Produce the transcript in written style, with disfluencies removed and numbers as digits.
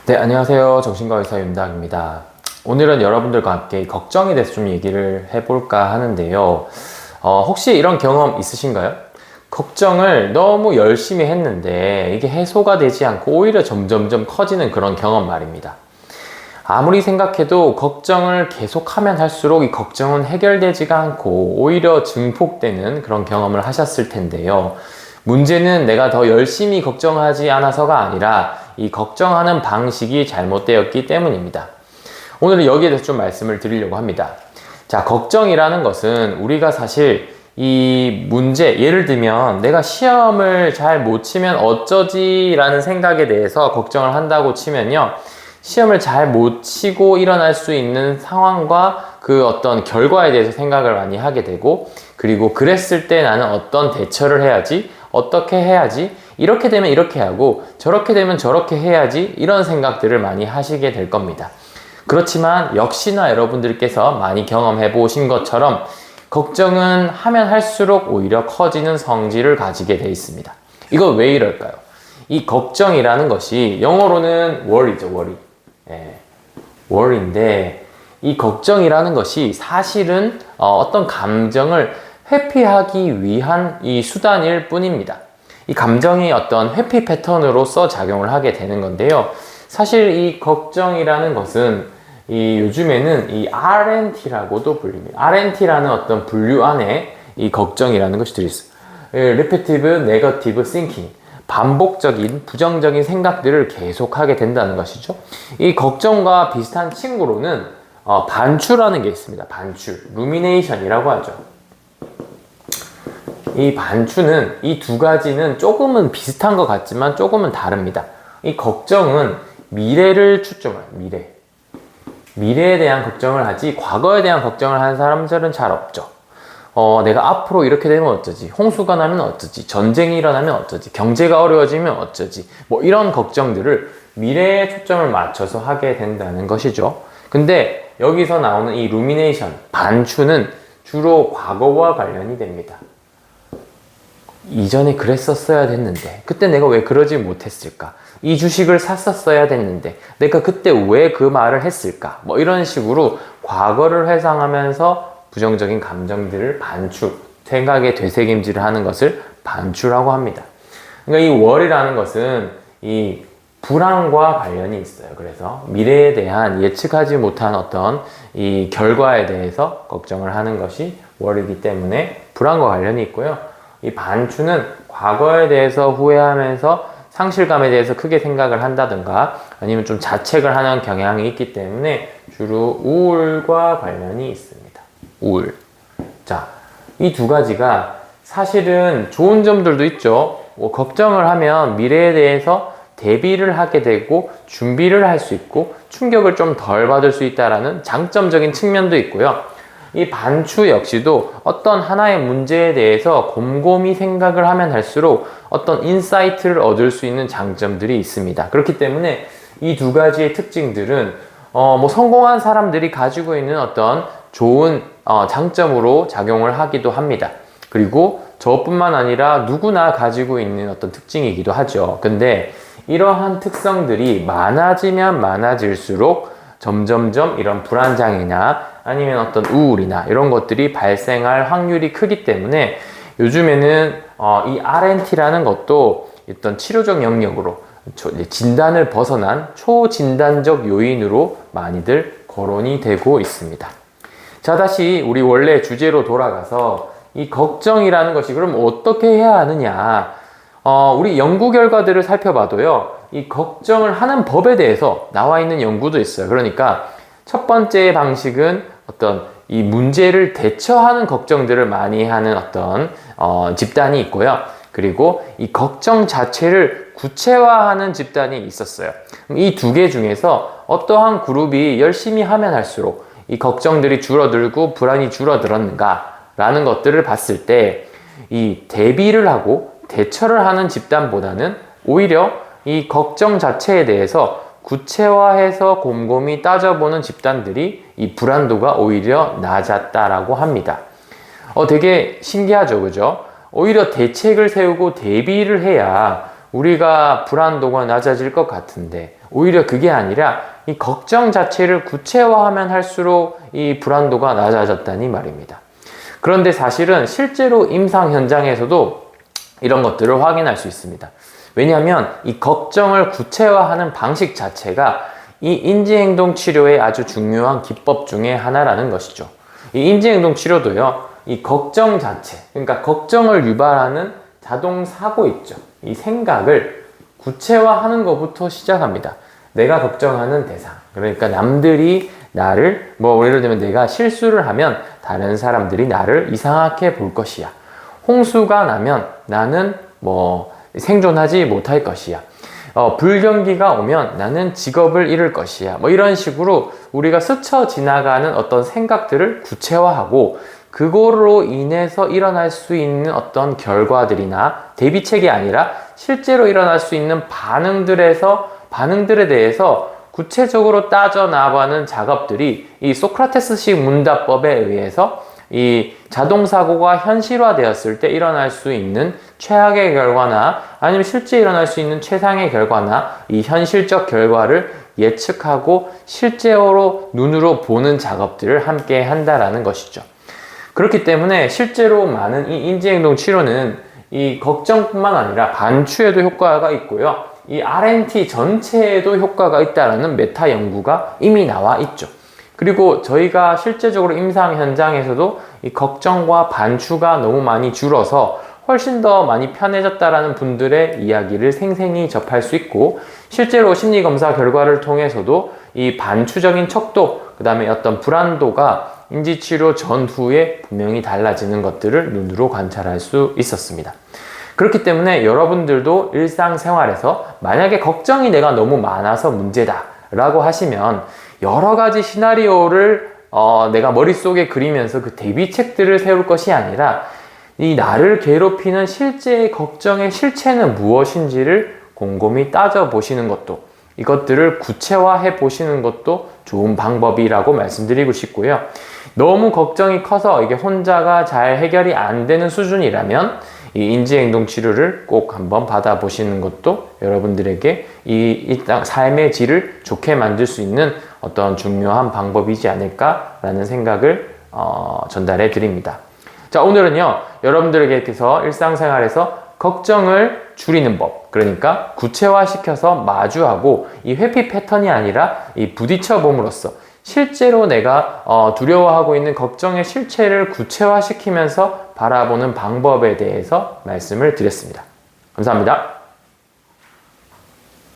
네, 안녕하세요. 정신과 의사 윤닥입니다. 오늘은 여러분들과 함께 걱정에 대해서 좀 얘기를 해볼까 하는데요. 혹시 이런 경험 있으신가요? 걱정을 너무 열심히 했는데 이게 해소가 되지 않고 오히려 점점점 커지는 그런 경험 말입니다. 아무리 생각해도 걱정을 계속하면 할수록 이 걱정은 해결되지가 않고 오히려 증폭되는 그런 경험을 하셨을 텐데요. 문제는 내가 더 열심히 걱정하지 않아서가 아니라 이 걱정하는 방식이 잘못되었기 때문입니다. 오늘은 여기에 대해서 좀 말씀을 드리려고 합니다. 자, 걱정이라는 것은 우리가 사실 이 문제, 예를 들면 내가 시험을 잘 못 치면 어쩌지 라는 생각에 대해서 걱정을 한다고 치면요. 시험을 잘 못 치고 일어날 수 있는 상황과 그 어떤 결과에 대해서 생각을 많이 하게 되고, 그리고 그랬을 때 나는 어떤 대처를 해야지, 어떻게 해야지, 이렇게 되면 이렇게 하고 저렇게 되면 저렇게 해야지, 이런 생각들을 많이 하시게 될 겁니다. 그렇지만 역시나 여러분들께서 많이 경험해 보신 것처럼 걱정은 하면 할수록 오히려 커지는 성질을 가지게 돼 있습니다. 이거 왜 이럴까요? 이 걱정이라는 것이 영어로는 worry죠, worry. worry인데 이 걱정이라는 것이 사실은 어떤 감정을 회피하기 위한 이 수단일 뿐입니다. 이 감정이 어떤 회피 패턴으로서 작용을 하게 되는 건데요. 사실 이 걱정이라는 것은 요즘에는 이 RNT라고도 불립니다. RNT라는 어떤 분류 안에 이 걱정이라는 것이 들어있어요. Repetitive Negative Thinking. 반복적인 부정적인 생각들을 계속하게 된다는 것이죠. 이 걱정과 비슷한 친구로는 반추라는 게 있습니다. 반추, 루미네이션이라고 하죠. 이 반추는, 이 두 가지는 조금은 비슷한 것 같지만 조금은 다릅니다. 이 걱정은 미래를 추정해요. 미래에 대한 걱정을 하지 과거에 대한 걱정을 하는 사람들은 잘 없죠. 내가 앞으로 이렇게 되면 어쩌지, 홍수가 나면 어쩌지, 전쟁이 일어나면 어쩌지, 경제가 어려워지면 어쩌지, 뭐 이런 걱정들을 미래에 초점을 맞춰서 하게 된다는 것이죠. 근데 여기서 나오는 이 루미네이션, 반추는 주로 과거와 관련이 됩니다. 이전에 그랬었어야 됐는데 그때 내가 왜 그러지 못했을까, 이 주식을 샀었어야 됐는데 내가 그때 왜 그 말을 했을까, 뭐 이런 식으로 과거를 회상하면서 부정적인 감정들을 반추, 생각의 되새김질을 하는 것을 반추라고 합니다. 그러니까 이 월이라는 것은 이 불안과 관련이 있어요. 그래서 미래에 대한 예측하지 못한 어떤 이 결과에 대해서 걱정을 하는 것이 월이기 때문에 불안과 관련이 있고요. 이 반추는 과거에 대해서 후회하면서 상실감에 대해서 크게 생각을 한다든가 아니면 좀 자책을 하는 경향이 있기 때문에 주로 우울과 관련이 있습니다. 우울. 자, 이 두 가지가 사실은 좋은 점들도 있죠. 걱정을 하면 미래에 대해서 대비를 하게 되고 준비를 할 수 있고 충격을 좀 덜 받을 수 있다는 장점적인 측면도 있고요. 이 반추 역시도 어떤 하나의 문제에 대해서 곰곰이 생각을 하면 할수록 어떤 인사이트를 얻을 수 있는 장점들이 있습니다. 그렇기 때문에 이 두 가지의 특징들은 성공한 사람들이 가지고 있는 어떤 좋은 장점으로 작용을 하기도 합니다. 그리고 저뿐만 아니라 누구나 가지고 있는 어떤 특징이기도 하죠. 근데 이러한 특성들이 많아지면 많아질수록 점점점 이런 불안장애나 아니면 어떤 우울이나 이런 것들이 발생할 확률이 크기 때문에 요즘에는 이 RNT라는 것도 어떤 치료적 영역으로 진단을 벗어난 초진단적 요인으로 많이들 거론이 되고 있습니다. 자, 다시 우리 원래 주제로 돌아가서 이 걱정이라는 것이 그럼 어떻게 해야 하느냐, 우리 연구 결과들을 살펴봐도요, 이 걱정을 하는 법에 대해서 나와 있는 연구도 있어요. 그러니까 첫 번째 방식은 어떤 이 문제를 대처하는 걱정들을 많이 하는 어떤 집단이 있고요. 그리고 이 걱정 자체를 구체화하는 집단이 있었어요. 이 두 개 중에서 어떠한 그룹이 열심히 하면 할수록 이 걱정들이 줄어들고 불안이 줄어들었는가 라는 것들을 봤을 때 이 대비를 하고 대처를 하는 집단보다는 오히려 이 걱정 자체에 대해서 구체화해서 곰곰이 따져보는 집단들이 이 불안도가 오히려 낮았다라고 합니다. 되게 신기하죠, 그죠? 오히려 대책을 세우고 대비를 해야 우리가 불안도가 낮아질 것 같은데 오히려 그게 아니라 이 걱정 자체를 구체화하면 할수록 이 불안도가 낮아졌다니 말입니다. 그런데 사실은 실제로 임상 현장에서도 이런 것들을 확인할 수 있습니다. 왜냐하면 이 걱정을 구체화하는 방식 자체가 이 인지행동 치료의 아주 중요한 기법 중에 하나라는 것이죠. 이 인지행동 치료도요, 이 걱정 자체, 그러니까 걱정을 유발하는 자동 사고 있죠. 이 생각을 구체화하는 것부터 시작합니다. 내가 걱정하는 대상, 그러니까 남들이 나를, 예를 들면 내가 실수를 하면 다른 사람들이 나를 이상하게 볼 것이야. 홍수가 나면 나는 생존하지 못할 것이야. 불경기가 오면 나는 직업을 잃을 것이야. 이런 식으로 우리가 스쳐 지나가는 어떤 생각들을 구체화하고 그거로 인해서 일어날 수 있는 어떤 결과들이나 대비책이 아니라 실제로 일어날 수 있는 반응들에 대해서 구체적으로 따져 나가는 작업들이 이 소크라테스식 문답법에 의해서 이 자동사고가 현실화되었을 때 일어날 수 있는 최악의 결과나 아니면 실제 일어날 수 있는 최상의 결과나 이 현실적 결과를 예측하고 실제로 눈으로 보는 작업들을 함께 한다라는 것이죠. 그렇기 때문에 실제로 많은 이 인지행동 치료는 이 걱정뿐만 아니라 반추에도 효과가 있고요. 이 RNT 전체에도 효과가 있다는 메타 연구가 이미 나와 있죠. 그리고 저희가 실제적으로 임상 현장에서도 이 걱정과 반추가 너무 많이 줄어서 훨씬 더 많이 편해졌다라는 분들의 이야기를 생생히 접할 수 있고, 실제로 심리검사 결과를 통해서도 이 반추적인 척도, 그 다음에 어떤 불안도가 인지치료 전후에 분명히 달라지는 것들을 눈으로 관찰할 수 있었습니다. 그렇기 때문에 여러분들도 일상생활에서 만약에 걱정이 내가 너무 많아서 문제다 라고 하시면 여러 가지 시나리오를 내가 머릿속에 그리면서 그 대비책들을 세울 것이 아니라 이 나를 괴롭히는 실제의 걱정의 실체는 무엇인지를 곰곰이 따져보시는 것도, 이것들을 구체화해 보시는 것도 좋은 방법이라고 말씀드리고 싶고요. 너무 걱정이 커서 이게 혼자가 잘 해결이 안 되는 수준이라면 이 인지행동 치료를 꼭 한번 받아보시는 것도 여러분들에게 이 삶의 질을 좋게 만들 수 있는 어떤 중요한 방법이지 않을까라는 생각을 전달해 드립니다. 자, 오늘은요, 여러분들에게서 일상생활에서 걱정을 줄이는 법, 그러니까 구체화시켜서 마주하고 이 회피 패턴이 아니라 이 부딪혀 봄으로써 실제로 내가 두려워하고 있는 걱정의 실체를 구체화시키면서 바라보는 방법에 대해서 말씀을 드렸습니다. 감사합니다.